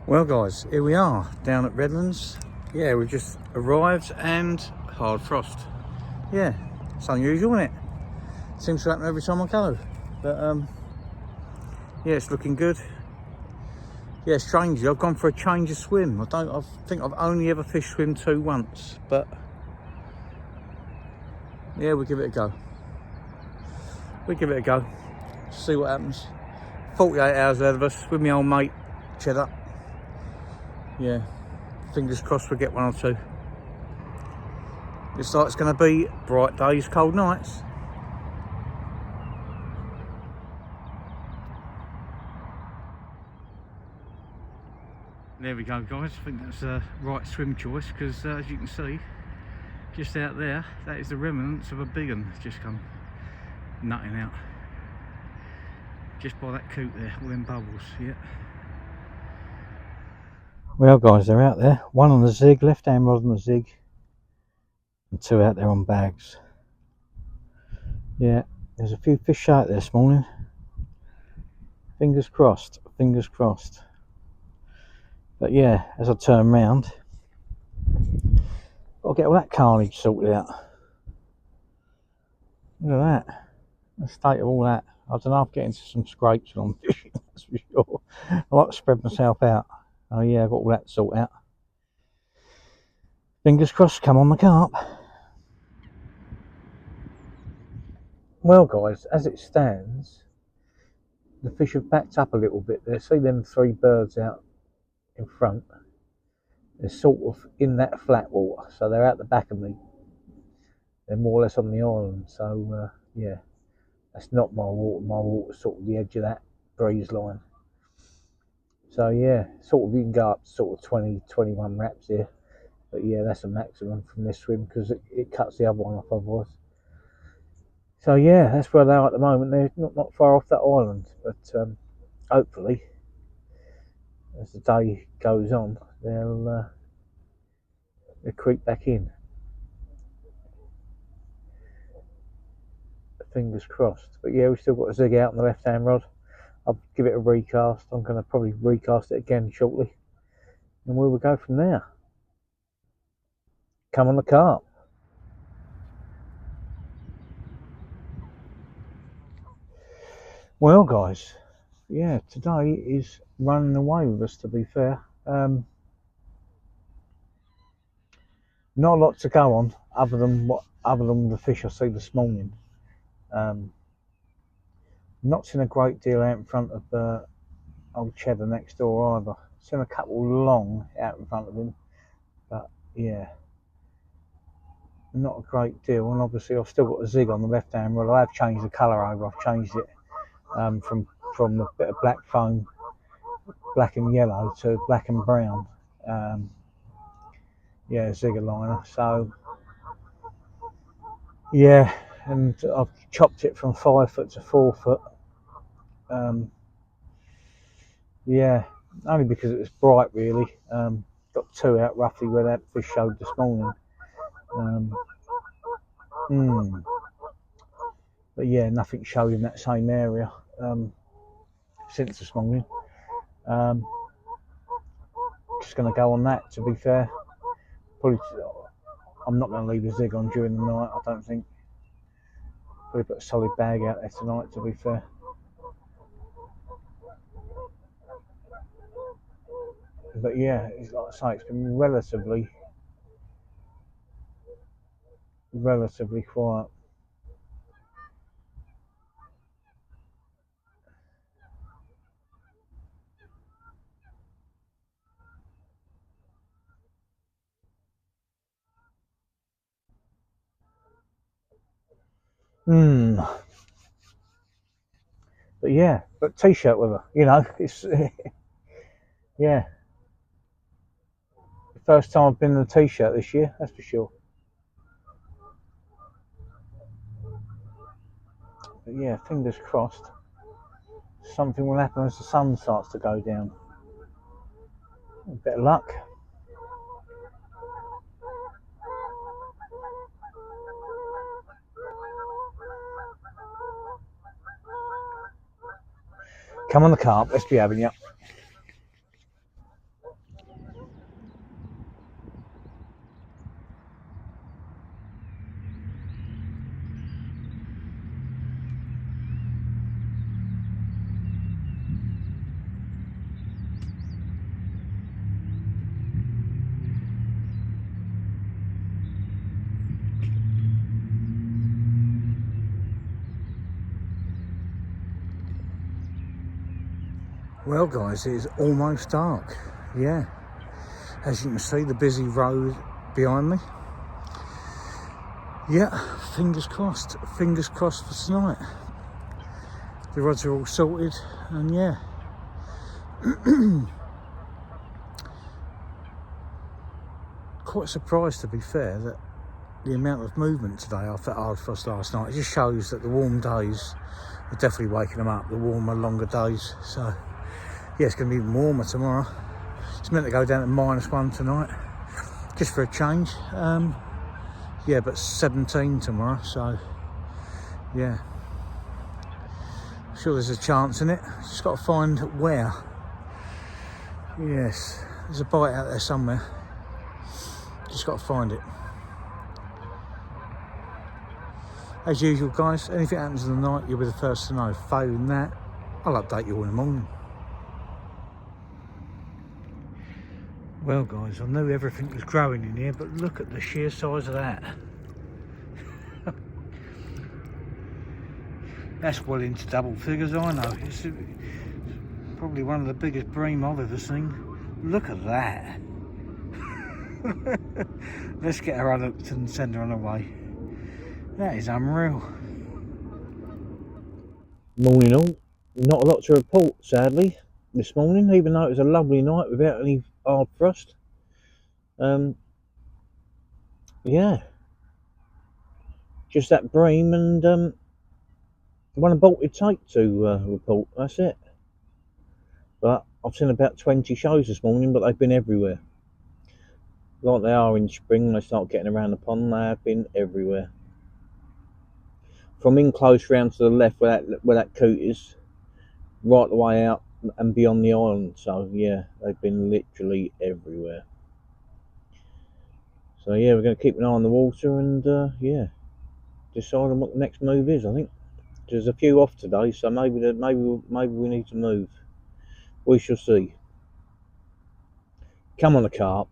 Well guys, here we are down at Redlands. Yeah, we've just arrived and hard frost. Yeah, it's unusual, isn't it? Seems to happen every time I go. But yeah, it's looking good. Yeah, strangely, I've gone for a change of swim. I think I've only ever fished swim 2 once, but yeah, we'll give it a go. See what happens. 48 hours ahead of us with my old mate, Cheddar. Yeah, fingers crossed we'll get 1 or 2. Looks like it's going to be bright days, cold nights. There we go guys, I think that's a right swim choice because as you can see, just out there, that is the remnants of a big one that's just come nutting out. Just by that coot there, all them bubbles, yeah. Well guys, they're out there. 1 on the zig, left hand rod on the zig, and 2 out there on bags. Yeah, there's a few fish out there this morning. Fingers crossed, fingers crossed. But yeah, as I turn round, I'll get all that carnage sorted out. Look at that, the state of all that. I don't know, I'm getting into some scrapes when I'm fishing, that's for sure. I like to spread myself out. Oh yeah, I've got all that sorted out. Fingers crossed, come on the carp. Well guys, as it stands, the fish have backed up a little bit there. See them 3 birds out in front? They're sort of in that flat water, so they're out the back of me. They're more or less on the island, so yeah, that's not my water. My water's sort of the edge of that breeze line. So yeah, sort of you can go up to sort of 20, 21 wraps here. But yeah, that's a maximum from this swim because it cuts the other one off otherwise. So yeah, that's where they are at the moment. They're not far off that island, but hopefully, as the day goes on, they'll creep back in. Fingers crossed. But yeah, we've still got a zig out on the left hand rod. I'll give it a recast. I'm going to probably recast it again shortly, and we will go from there. Come on the carp. Well guys, yeah, today is running away with us, to be fair. Not a lot to go on other than the fish I see this morning. Not seen a great deal out in front of old Cheddar next door either. Seen a couple long out in front of him, but yeah, not a great deal. And obviously I've still got a zig on the left hand rod. I have changed the colour over. I've changed it from a bit of black foam, black and yellow, to black and brown. Yeah, zigger liner. So yeah, and I've chopped it from 5 foot to 4 foot. Yeah, only because it was bright really. Got 2 out roughly where that fish showed this morning. But yeah, nothing showed in that same area since this morning. Just going to go on that, to be fair. Probably, I'm not going to leave the zig on during the night, I don't think. Probably put a solid bag out there tonight, to be fair. But yeah, like I say, it's been relatively quiet. But yeah, but t-shirt with her, you know, it's yeah. The first time I've been in a t-shirt this year, that's for sure. But yeah, fingers crossed, something will happen as the sun starts to go down. A bit of luck. Come on the carp, let's be having you. Well guys, it is almost dark. Yeah, as you can see, the busy road behind me. Yeah, fingers crossed for tonight. The rods are all sorted, and yeah. Quite surprised, to be fair, that the amount of movement today after hard frost last night. It just shows that the warm days are definitely waking them up, the warmer, longer days. So yeah, it's going to be even warmer tomorrow. It's meant to go down to -1 tonight, just for a change. Yeah, but 17 tomorrow, so yeah. Sure there's a chance in it, just got to find where. Yes, there's a bite out there somewhere, just got to find it. As usual guys, anything happens in the night, you'll be the first to know. Failing that, I'll update you all in the morning. Well guys, I knew everything was growing in here, but look at the sheer size of that. That's well into double figures, I know. It's probably one of the biggest bream I've ever seen. Look at that. Let's get her unhooked and send her on her way. That is unreal. Morning all. Not a lot to report, sadly, this morning, even though it was a lovely night without any hard frost. Yeah, just that bream and one aborted take to report. That's it. But I've seen about 20 shows this morning, but they've been everywhere. Like they are in spring, when they start getting around the pond, they have been everywhere. From in close round to the left where that coot is, right the way out and beyond the island. So yeah, they've been literally everywhere. So yeah, we're going to keep an eye on the water and yeah, decide on what the next move is. I think there's a few off today, so maybe we need to move. We shall see. Come on, the carp.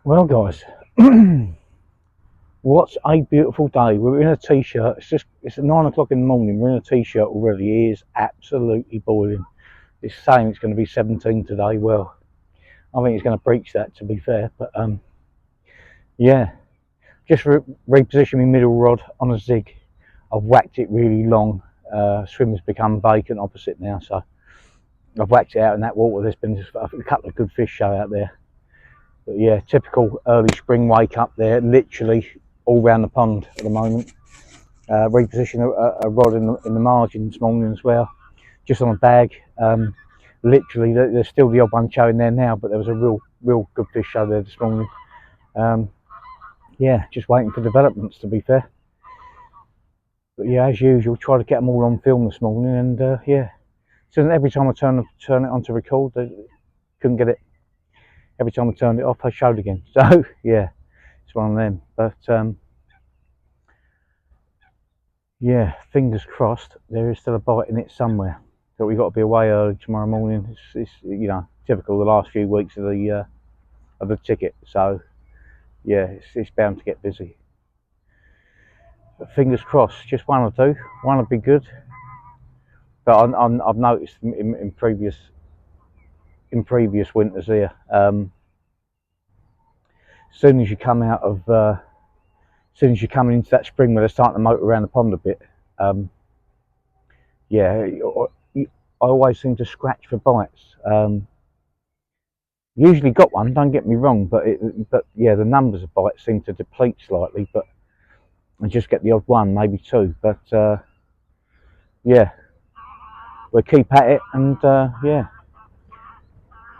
Well guys, what a beautiful day. We're in a t-shirt. It's at 9 o'clock in the morning. We're in a t-shirt already. It is absolutely boiling. It's saying it's going to be 17 today. Well, I think it's going to breach that, to be fair, but yeah, just reposition my middle rod on a zig. I've whacked it really long. Swimmer's become vacant opposite now, so I've whacked it out in that water. There's been just a couple of good fish show out there. But yeah, typical early spring wake up there, literally all round the pond at the moment. Reposition a rod in the margin this morning as well, just on a bag. Literally, there's still the odd one showing there now, but there was a real good fish show there this morning. Yeah, just waiting for developments, to be fair. But yeah, as usual, try to get them all on film this morning, and yeah, So every time I turn it on to record, I couldn't get it. Every time I turned it off, I showed again. So yeah, it's one of them. But yeah, fingers crossed. There is still a bite in it somewhere. But we've got to be away early tomorrow morning. It's you know, typical the last few weeks of the ticket. So yeah, it's bound to get busy. But fingers crossed, just one or two. One would be good. But I've noticed in previous winters here, as soon as you come out of, as soon as you're coming into that spring where they're starting to motor around the pond a bit, yeah, I always seem to scratch for bites. Usually got one, don't get me wrong, but yeah, the numbers of bites seem to deplete slightly. But I just get the odd one, maybe two. But yeah, we'll keep at it and yeah,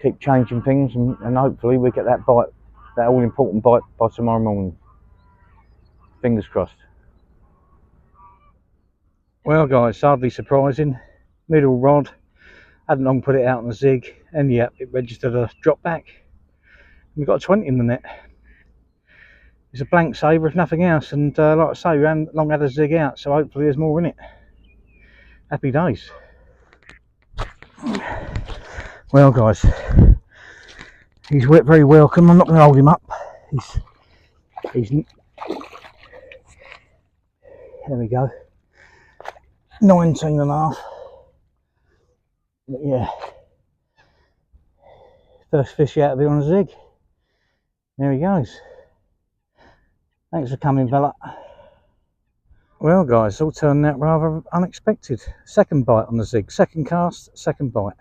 keep changing things and hopefully we get that bite, that all important bite by tomorrow morning. Fingers crossed. Well guys, hardly surprising. Middle rod, hadn't long put it out on the zig, and yeah, it registered a drop back. We've got a 20 in the net. It's a blank saver if nothing else, and like I say, we hadn't long had a zig out, so hopefully there's more in it. Happy days. Well guys, he's very welcome. I'm not going to hold him up. He's there we go, 19 and a half. But yeah, first fish out of here on a zig. There he goes. Thanks for coming, fella. Well guys, all turned out rather unexpected. Second bite on the zig, second cast, second bite.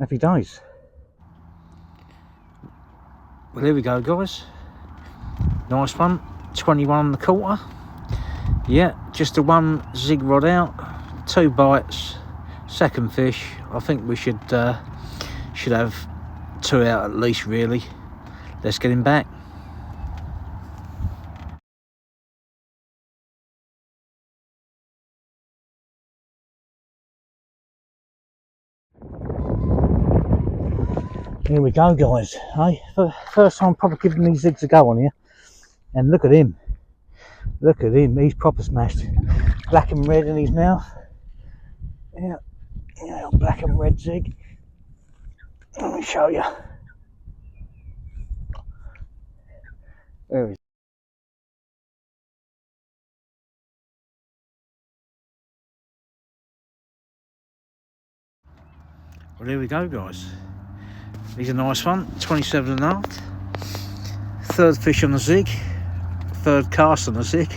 Happy days. Well, here we go guys. Nice one, 21 1/4. Yeah, just a one zig rod out, 2 bites, second fish. I think we should have 2 out at least really. Let's get him back. Here we go guys, hey, first time probably giving these zigs a go on here, and look at him, he's proper smashed. Black and red in his mouth. Yeah, yeah, black and red zig. Let me show you. There he is. Well, here we go guys. He's a nice one, 27 and a half. Third fish on the zig, third cast on the zig.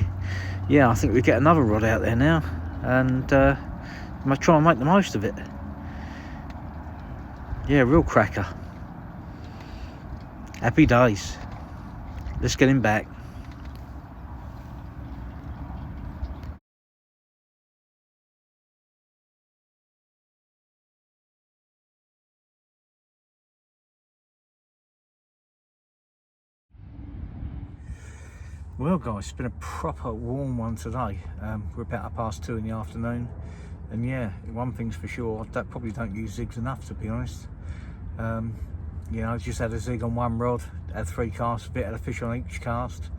Yeah, I think we get another rod out there now, and I'm gonna try and make the most of it. Yeah, real cracker. Happy days. Let's get him back. Well guys, it's been a proper warm one today. We're about 2:30 in the afternoon, and yeah, one thing's for sure, I probably don't use zigs enough, to be honest. You know, I just had a zig on one rod, had 3 casts, had a fish on each cast.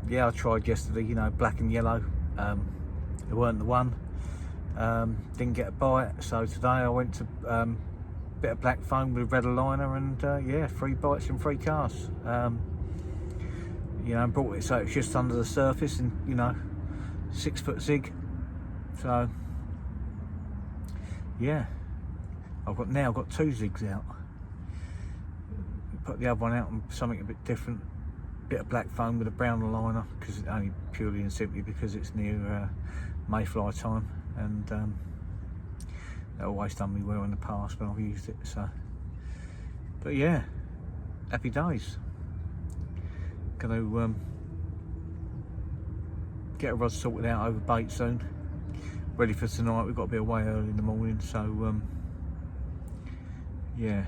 Yeah, I tried yesterday, you know, black and yellow. It weren't the one. Didn't get a bite, so today I went to bit of black foam with a red liner, and yeah, 3 bites and 3 casts. You know, brought it so it's just under the surface, and you know, 6 foot zig. So yeah, I've got 2 zigs out. Put the other one out on something a bit different, bit of black foam with a brown liner, because only purely and simply because it's near mayfly time, and that always done me well in the past when I've used it. So, but yeah, happy days. Gonna get a rod sorted out over bait soon, ready for tonight. We've got to be away early in the morning, so yeah,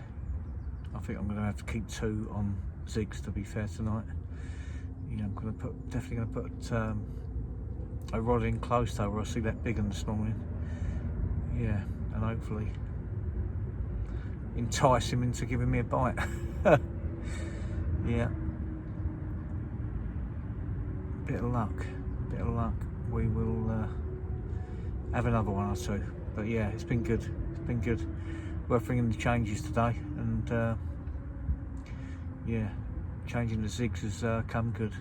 I think I'm gonna have to keep 2 on zigs, to be fair, tonight. You know, I'm definitely gonna put a rod in close though, where I see that big one this morning. yeah, and hopefully entice him into giving me a bite. Yeah, bit of luck, we will have another one or two. But yeah, it's been good, worth bringing the changes today, and yeah, changing the zigs has come good.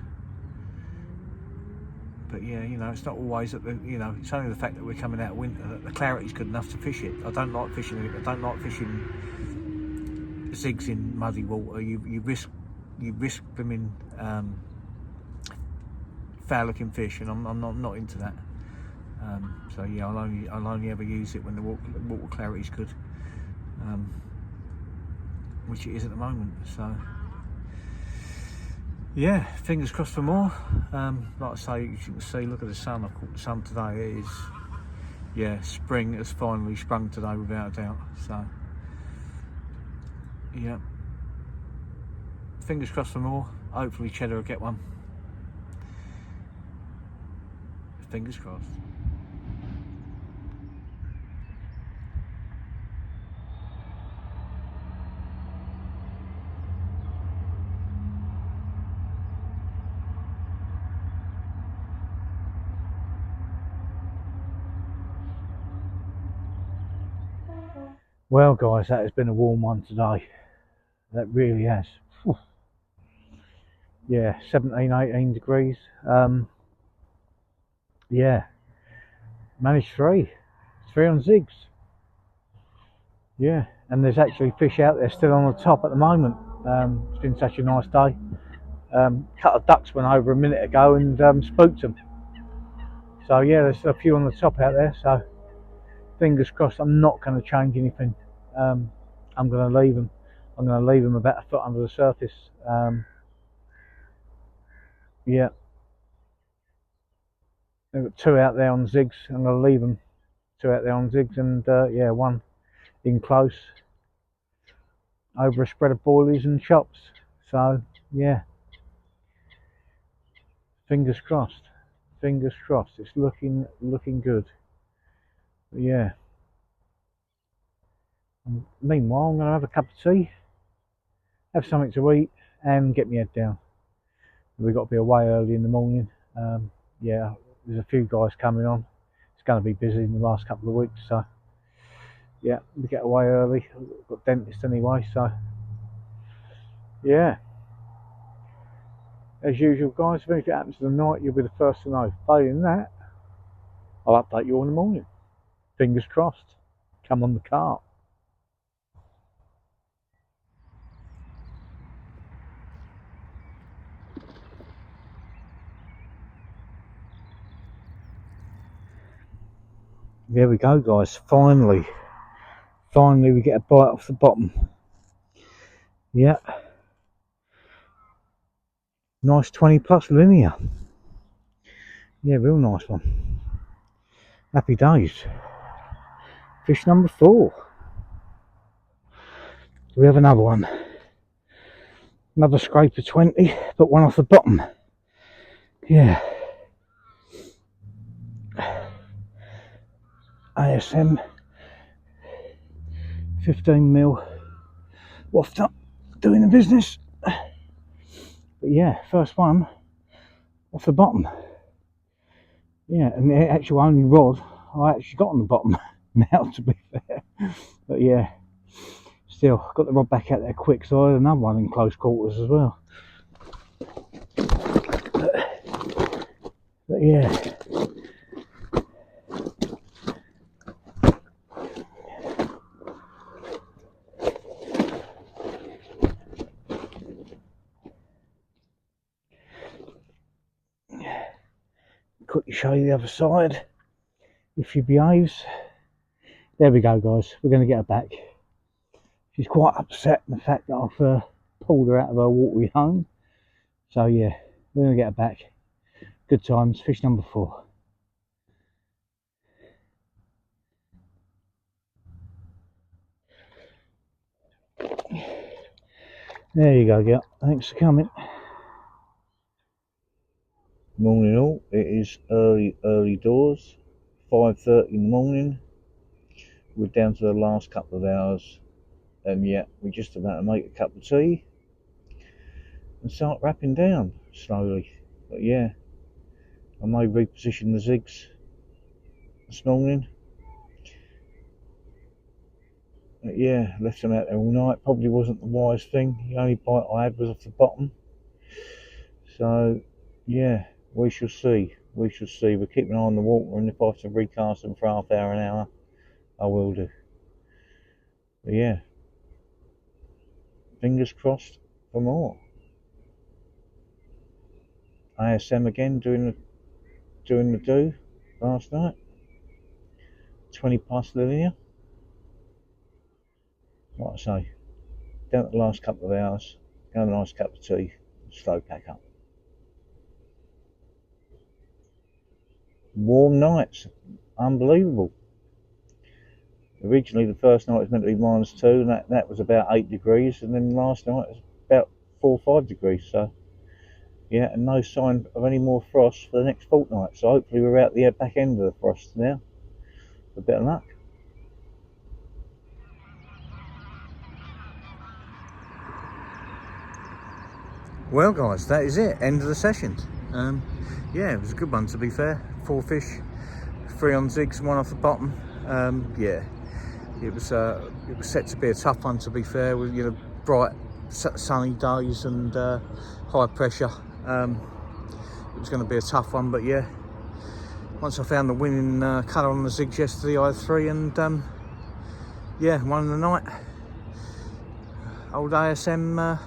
But yeah, you know, it's not always that it's only the fact that we're coming out of winter that the clarity's good enough to fish it. I don't like fishing zigs in muddy water. You risk them in foul looking fish, and I'm not into that. So yeah, I'll only ever use it when the water clarity's good, which it is at the moment. So yeah, fingers crossed for more. Like I say, you can see, look at the sun. I've caught the sun today. It is, yeah, spring has finally sprung today without a doubt. So yeah, fingers crossed for more. Hopefully Cheddar will get one. Fingers crossed. Well guys, that has been a warm one today. That really has. Whew. Yeah, 17, 18 degrees. Yeah, managed three on zigs. Yeah, and there's actually fish out there still on the top at the moment. It's been such a nice day. Cut of ducks went over a minute ago and spooked them. So yeah, there's a few on the top out there. So fingers crossed. I'm not going to change anything. I'm going to leave them. I'm going to leave them about a foot under the surface. Yeah, they've got two out there on zigs. I'm going to leave them two out there on zigs, and yeah, one in close over a spread of boilies and chops. So yeah, fingers crossed. Fingers crossed. It's looking good. But yeah. And meanwhile, I'm going to have a cup of tea, have something to eat, and get my head down. We've got to be away early in the morning. Yeah, there's a few guys coming on. It's going to be busy in the last couple of weeks, so yeah, we get away early. We've got dentist anyway, so yeah. As usual, guys, if anything happens tonight, you'll be the first to know. Failing that, I'll update you all in the morning. Fingers crossed. Come on the carp. There we go, guys. Finally we get a bite off the bottom. Yeah, nice 20 plus linear. Yeah, real nice one. Happy days. Fish number 4. We have another one. Another scraper 20, but one off the bottom. Yeah. ASM 15mm waft up, doing the business. But yeah, first one off the bottom. Yeah, and the actual only rod I actually got on the bottom now, to be fair. But yeah, still got the rod back out there quick, so I had another one in close quarters as well. But yeah, quickly show you the other side if she behaves. There we go, guys, we're going to get her back. She's quite upset in the fact that I've pulled her out of her watery home. So yeah, we're going to get her back. Good times. Fish number 4. There you go, girl. Thanks for coming. Morning all. It is early doors. 5:30 in the morning. we're down to the last couple of hours, and yeah, we're just about to make a cup of tea and start wrapping down slowly. But yeah, I may reposition the zigs this morning. But yeah, left them out there all night. Probably wasn't the wise thing. The only bite I had was off the bottom. So yeah, we shall see. We shall see. We're keeping an eye on the water, and if I have to recast them for half hour, an hour, I will do. But yeah, fingers crossed for more. ASM again doing the do last night. 20 past linear. Like I say, down to the last couple of hours, have a nice cup of tea, slow pack up. Warm nights, unbelievable. Originally the first night was meant to be -2, and that was about 8 degrees, and then last night was about 4 or 5 degrees. So yeah, and no sign of any more frost for the next fortnight. So hopefully we're out the back end of the frost now. A bit of luck. Well guys, that is it, end of the session. Yeah, it was a good one to be fair. 4 fish, 3 on zigs, 1 off the bottom. Yeah, it was set to be a tough one to be fair, with bright sunny days and high pressure. It was going to be a tough one, but yeah, once I found the winning colour on the zigs yesterday, I had 3, and yeah, won the night. Old ASM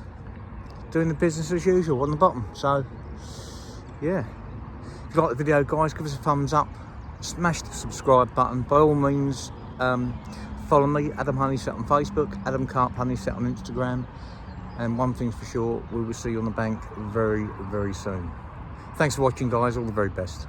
doing the business as usual on the bottom. So yeah, if you like the video guys, give us a thumbs up, smash the subscribe button. By all means, follow me, Adam Honeysett on Facebook, Adam Carp Honeysett on Instagram, and one thing's for sure, we will see you on the bank very, very soon. Thanks for watching guys, all the very best.